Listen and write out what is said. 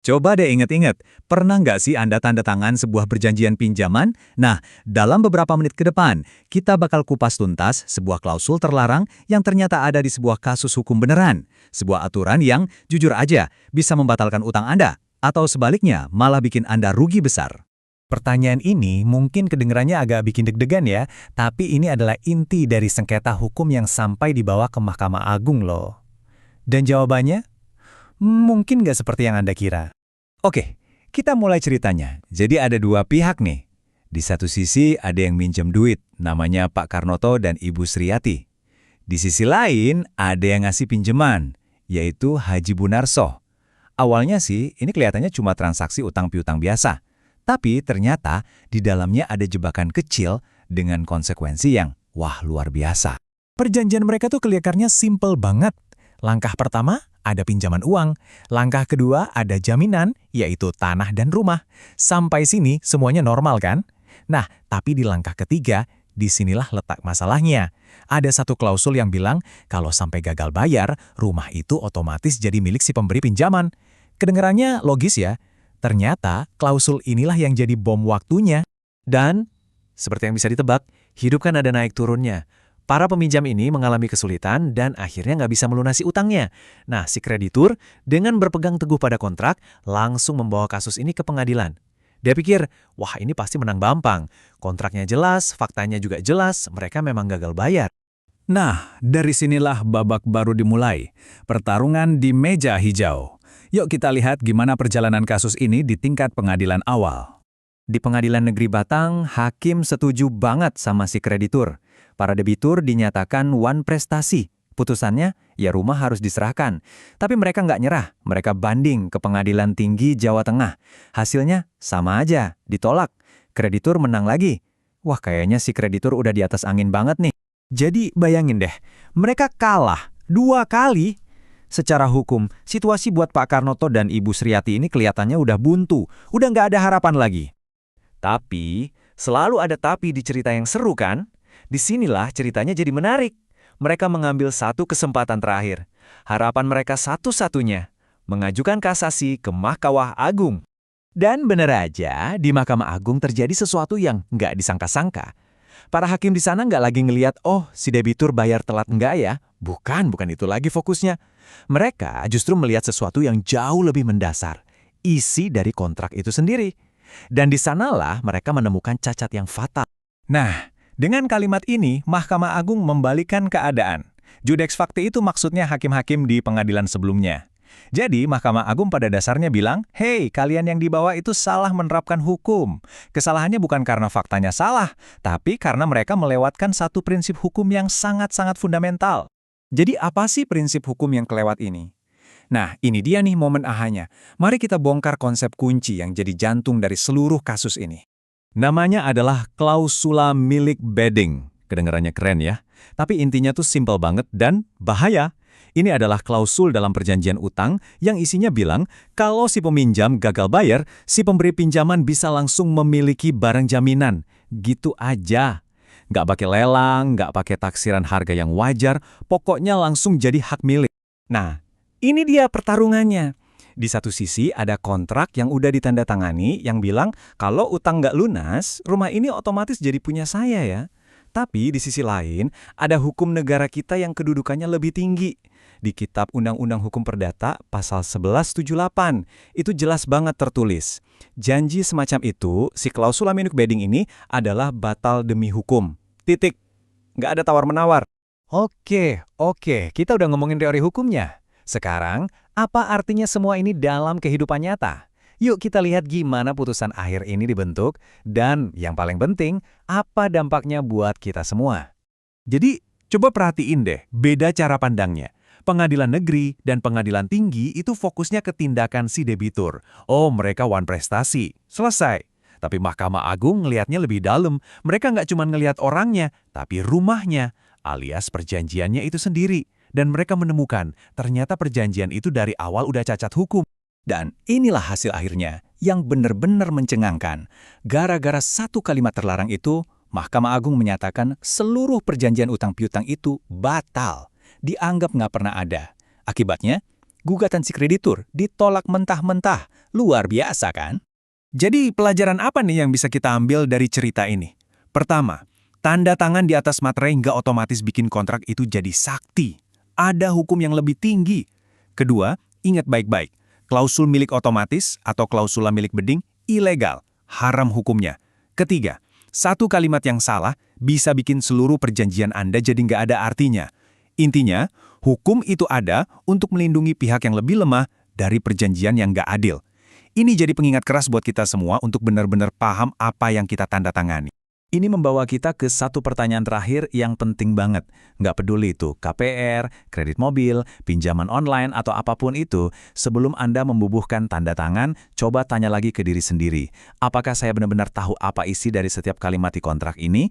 Coba deh inget-inget, pernah nggak sih Anda tanda tangan sebuah perjanjian pinjaman? Nah, dalam beberapa menit ke depan, kita bakal kupas tuntas sebuah klausul terlarang yang ternyata ada di sebuah kasus hukum beneran. Sebuah aturan yang, jujur aja, bisa membatalkan utang Anda. Atau sebaliknya, malah bikin Anda rugi besar. Pertanyaan ini mungkin kedengarannya agak bikin deg-degan ya, tapi ini adalah inti dari sengketa hukum yang sampai dibawa ke Mahkamah Agung loh. Dan jawabannya? Mungkin nggak seperti yang Anda kira. Oke, kita mulai ceritanya. Jadi ada dua pihak nih. Di satu sisi ada yang minjem duit, namanya Pak Karnoto dan Ibu Sriati. Di sisi lain ada yang ngasih pinjaman, yaitu Haji Bunarso. Awalnya sih ini kelihatannya cuma transaksi utang piutang biasa. Tapi ternyata di dalamnya ada jebakan kecil dengan konsekuensi yang, wah, luar biasa. Perjanjian mereka tuh kelihatannya simple banget. Langkah pertama, ada pinjaman uang. Langkah kedua, ada jaminan, yaitu tanah dan rumah. Sampai sini semuanya normal kan? Nah, tapi di langkah ketiga, disinilah letak masalahnya. Ada satu klausul yang bilang, kalau sampai gagal bayar, rumah itu otomatis jadi milik si pemberi pinjaman. Kedengarannya logis ya? Ternyata, klausul inilah yang jadi bom waktunya. Dan, seperti yang bisa ditebak, hidup kan ada naik turunnya. Para peminjam ini mengalami kesulitan dan akhirnya nggak bisa melunasi utangnya. Nah, si kreditur dengan berpegang teguh pada kontrak langsung membawa kasus ini ke pengadilan. Dia pikir, wah ini pasti menang gampang. Kontraknya jelas, faktanya juga jelas, mereka memang gagal bayar. Nah, dari sinilah babak baru dimulai. Pertarungan di meja hijau. Yuk kita lihat gimana perjalanan kasus ini di tingkat pengadilan awal. Di Pengadilan Negeri Batang, hakim setuju banget sama si kreditur. Para debitur dinyatakan wan prestasi. Putusannya, ya rumah harus diserahkan. Tapi mereka nggak nyerah, mereka banding ke Pengadilan Tinggi Jawa Tengah. Hasilnya sama aja, ditolak. Kreditur menang lagi. Wah, kayaknya si kreditur udah di atas angin banget nih. Jadi bayangin deh, mereka kalah 2 kali. Secara hukum, situasi buat Pak Karnoto dan Ibu Sriati ini kelihatannya udah buntu, udah nggak ada harapan lagi. Tapi, selalu ada tapi di cerita yang seru kan? Disinilah ceritanya jadi menarik. Mereka mengambil satu kesempatan terakhir. Harapan mereka satu-satunya, mengajukan kasasi ke Mahkamah Agung. Dan bener aja, di Mahkamah Agung terjadi sesuatu yang nggak disangka-sangka. Para hakim di sana nggak lagi ngeliat, oh si debitur bayar telat nggak ya? Bukan itu lagi fokusnya. Mereka justru melihat sesuatu yang jauh lebih mendasar, isi dari kontrak itu sendiri. Dan di sanalah mereka menemukan cacat yang fatal. Nah, dengan kalimat ini, Mahkamah Agung membalikkan keadaan. Judex facti itu maksudnya hakim-hakim di pengadilan sebelumnya. Jadi, Mahkamah Agung pada dasarnya bilang, hei, kalian yang di bawah itu salah menerapkan hukum. Kesalahannya bukan karena faktanya salah, tapi karena mereka melewatkan satu prinsip hukum yang sangat-sangat fundamental. Jadi, apa sih prinsip hukum yang kelewat ini? Nah, ini dia nih momen ahanya. Mari kita bongkar konsep kunci yang jadi jantung dari seluruh kasus ini. Namanya adalah klausula milik beding. Kedengarannya keren ya. Tapi intinya tuh simpel banget dan bahaya. Ini adalah klausul dalam perjanjian utang yang isinya bilang kalau si peminjam gagal bayar, si pemberi pinjaman bisa langsung memiliki barang jaminan. Gitu aja. Nggak pakai lelang, nggak pakai taksiran harga yang wajar, pokoknya langsung jadi hak milik. Nah, ini dia pertarungannya. Di satu sisi ada kontrak yang udah ditandatangani yang bilang kalau utang nggak lunas, rumah ini otomatis jadi punya saya ya. Tapi di sisi lain, ada hukum negara kita yang kedudukannya lebih tinggi. Di Kitab Undang-Undang Hukum Perdata, pasal 1178, itu jelas banget tertulis. Janji semacam itu, si klausula minuk beding ini adalah batal demi hukum. Titik. Nggak ada tawar-menawar. Oke, kita udah ngomongin teori hukumnya. Sekarang, apa artinya semua ini dalam kehidupan nyata? Yuk kita lihat gimana putusan akhir ini dibentuk, dan yang paling penting, apa dampaknya buat kita semua. Jadi, coba perhatiin deh, beda cara pandangnya. Pengadilan negeri dan pengadilan tinggi itu fokusnya ke tindakan si debitur. Oh, mereka wan prestasi. Selesai. Tapi Mahkamah Agung ngelihatnya lebih dalam. Mereka nggak cuma ngelihat orangnya, tapi rumahnya, alias perjanjiannya itu sendiri. Dan mereka menemukan, ternyata perjanjian itu dari awal udah cacat hukum. Dan inilah hasil akhirnya yang benar-benar mencengangkan. Gara-gara satu kalimat terlarang itu, Mahkamah Agung menyatakan seluruh perjanjian utang piutang itu batal. Dianggap nggak pernah ada. Akibatnya, gugatan si kreditur ditolak mentah-mentah. Luar biasa kan? Jadi pelajaran apa nih yang bisa kita ambil dari cerita ini? Pertama, tanda tangan di atas materai nggak otomatis bikin kontrak itu jadi sakti. Ada hukum yang lebih tinggi. Kedua, ingat baik-baik, klausul milik otomatis atau klausula milik beding ilegal, haram hukumnya. Ketiga, satu kalimat yang salah bisa bikin seluruh perjanjian Anda jadi nggak ada artinya. Intinya, hukum itu ada untuk melindungi pihak yang lebih lemah dari perjanjian yang nggak adil. Ini jadi pengingat keras buat kita semua untuk benar-benar paham apa yang kita tanda tangani. Ini membawa kita ke satu pertanyaan terakhir yang penting banget. Nggak peduli itu KPR, kredit mobil, pinjaman online, atau apapun itu, sebelum Anda membubuhkan tanda tangan, coba tanya lagi ke diri sendiri. Apakah saya benar-benar tahu apa isi dari setiap kalimat di kontrak ini?